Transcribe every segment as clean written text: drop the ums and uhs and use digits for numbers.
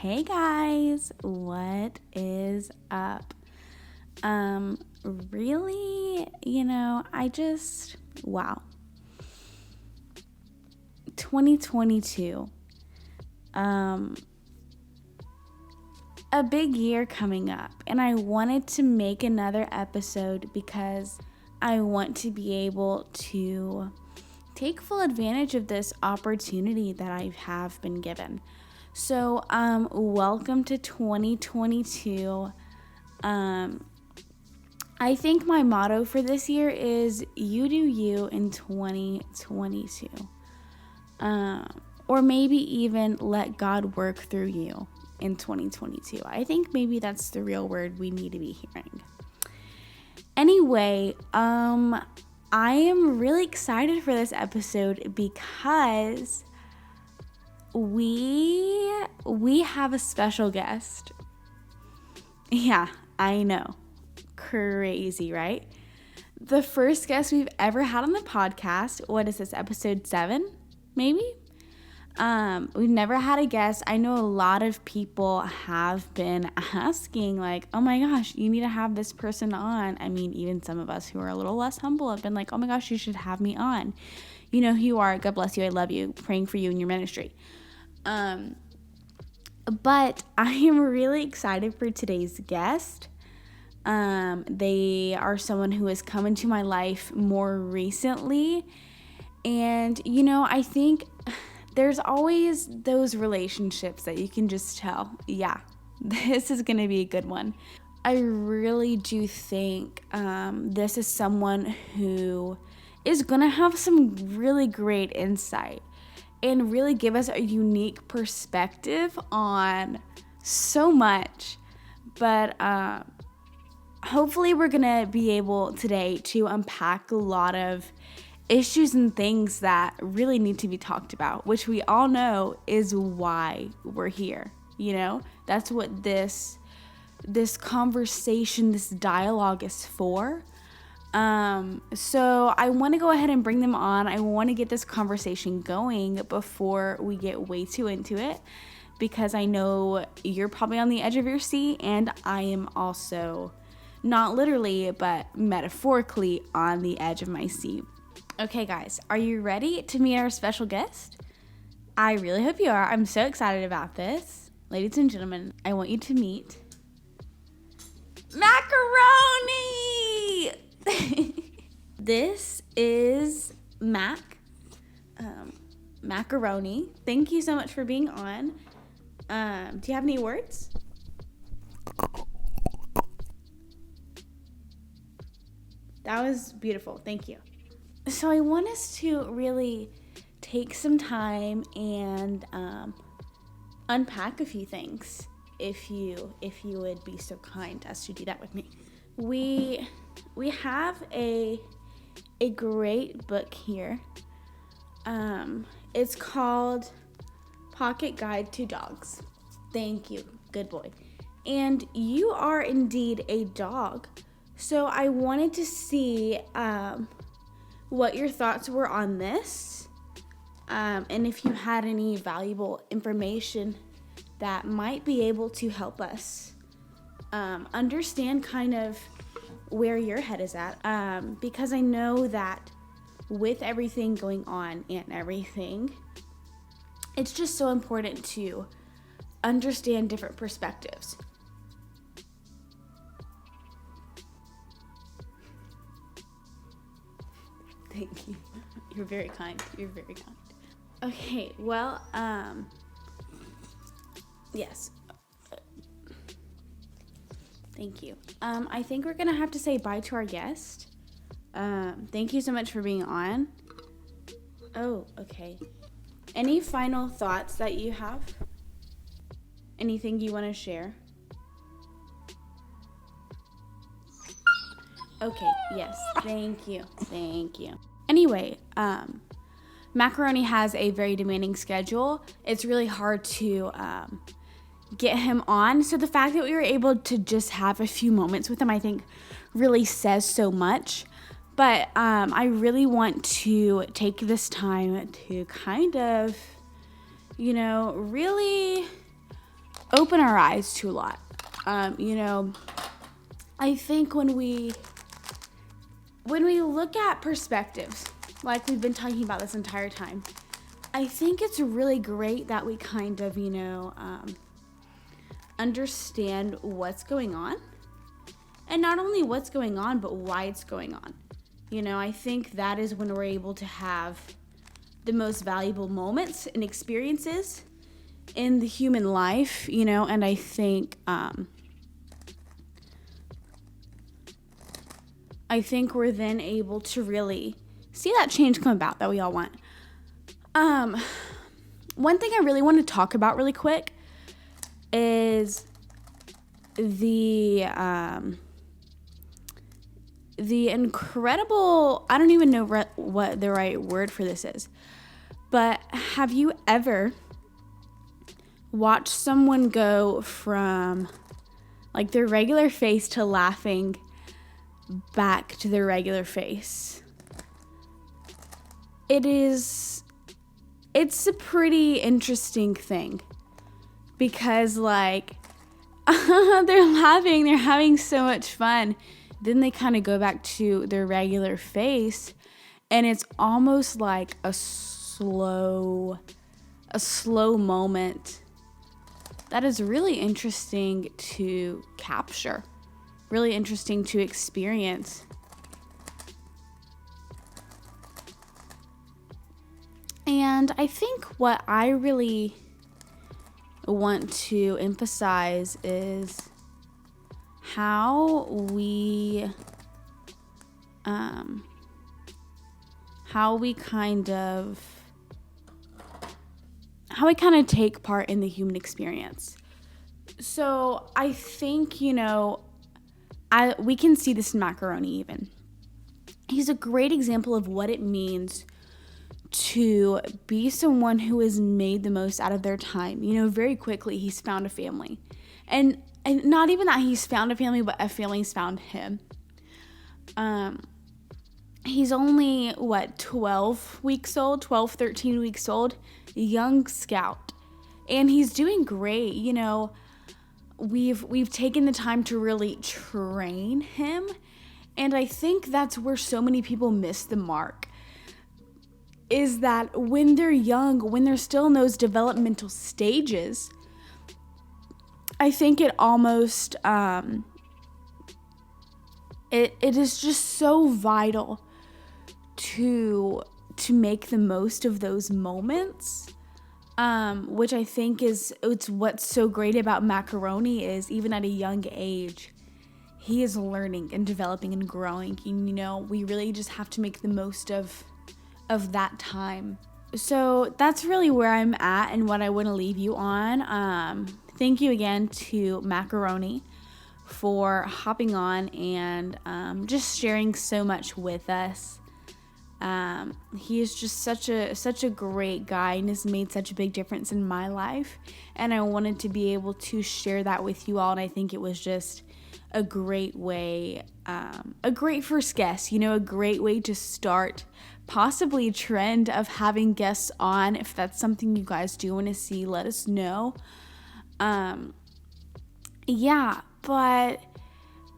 Hey guys, what is up? Really, wow. 2022. A big year coming up, and I wanted to make another episode because I want to be able to take full advantage of this opportunity that I have been given. So, welcome to 2022. I think my motto for this year is you do you in 2022. Or maybe even let God work through you in 2022. I think maybe that's the real word we need to be hearing. Anyway, I am really excited for this episode because we have a special guest. Yeah, I know. Crazy, right? The first guest we've ever had on the podcast. What is this, episode 7? Maybe? We've never had a guest. I know a lot of people have been asking, like, oh my gosh, you need to have this person on. I mean, even some of us who are a little less humble have been like, oh my gosh, you should have me on. You know who you are. God bless you. I love you. Praying for you in your ministry. But I am really excited for today's guest. They are someone who has come into my life more recently. And, I think there's always those relationships that you can just tell, yeah, this is going to be a good one. I really do think this is someone who is going to have some really great insight and really give us a unique perspective on so much. But hopefully we're going to be able today to unpack a lot of issues and things that really need to be talked about, which we all know is why we're here. That's what this conversation, this dialogue is for. So I want to go ahead and bring them on. I want to get this conversation going before we get way too into it, because I know you're probably on the edge of your seat, and I am also not literally, but metaphorically on the edge of my seat. Okay, guys, are you ready to meet our special guest? I really hope you are. I'm so excited about this. Ladies and gentlemen, I want you to meet Macaroni! This is Macaroni. Thank you so much for being on. Do you have any words? That was beautiful. Thank you. So I want us to really take some time and unpack a few things, if you would be so kind as to do that with me. We have a great book here. It's called Pocket Guide to Dogs. Thank you, good boy. And you are indeed a dog. So I wanted to see what your thoughts were on this, and if you had any valuable information that might be able to help us understand kind of where your head is at, because I know that with everything going on and everything, it's just so important to understand different perspectives. Thank you. You're very kind. Okay, well, yes. Thank you. I think we're gonna have to say bye to our guest. Thank you so much for being on. Oh, okay. Any final thoughts that you have? Anything you want to share? Okay, yes. Thank you. Anyway, Macaroni has a very demanding schedule. It's really hard to get him on. So the fact that we were able to just have a few moments with him, I think, really says so much. But I really want to take this time to kind of, really open our eyes to a lot. I think when we look at perspectives, like we've been talking about this entire time, I think it's really great that we kind of, understand what's going on. And not only what's going on, but why it's going on. I think that is when we're able to have the most valuable moments and experiences in the human life, and I think we're then able to really see that change come about that we all want. One thing I really want to talk about really quick is the incredible, I don't even know what the right word for this is, but have you ever watched someone go from like their regular face to laughing back to their regular face? It's a pretty interesting thing because like they're laughing, they're having so much fun. Then they kind of go back to their regular face and it's almost like a slow moment that is really interesting to capture, really interesting to experience. And I think what I really want to emphasize is how we kind of take part in the human experience. So I think, we can see this in Macaroni even. He's a great example of what it means to be someone who has made the most out of their time. Very quickly he's found a family. And not even that he's found a family, but a family's found him. He's only, 13 weeks old, a young scout. And he's doing great. We've taken the time to really train him. And I think that's where so many people miss the mark. Is that when they're young, when they're still in those developmental stages, I think it almost, it is just so vital to make the most of those moments, which I think it's what's so great about Macaroni is even at a young age, he is learning and developing and growing. We really just have to make the most of that time. So that's really where I'm at and what I want to leave you on. Thank you again to Macaroni for hopping on and just sharing so much with us. He is just such a great guy and has made such a big difference in my life. And I wanted to be able to share that with you all. And I think it was just a great way, a great first guest, a great way to start possibly a trend of having guests on. If that's something you guys do want to see, let us know. But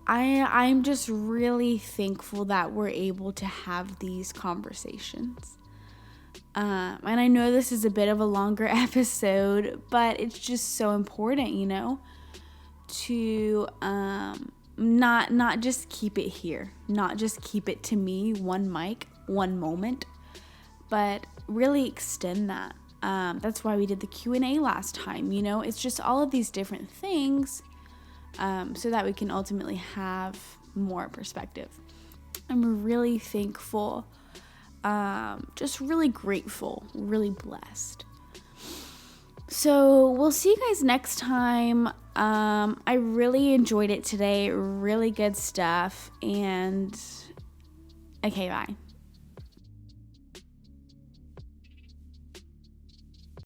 I'm just really thankful that we're able to have these conversations. And I know this is a bit of a longer episode, but it's just so important, to not just keep it here, not just keep it to me, one mic, one moment, but really extend that. That's why we did the Q&A last time. It's just all of these different things, so that we can ultimately have more perspective. I'm really thankful, just really grateful, really blessed. So we'll see you guys next time. I really enjoyed it today. Really good stuff. And okay, bye.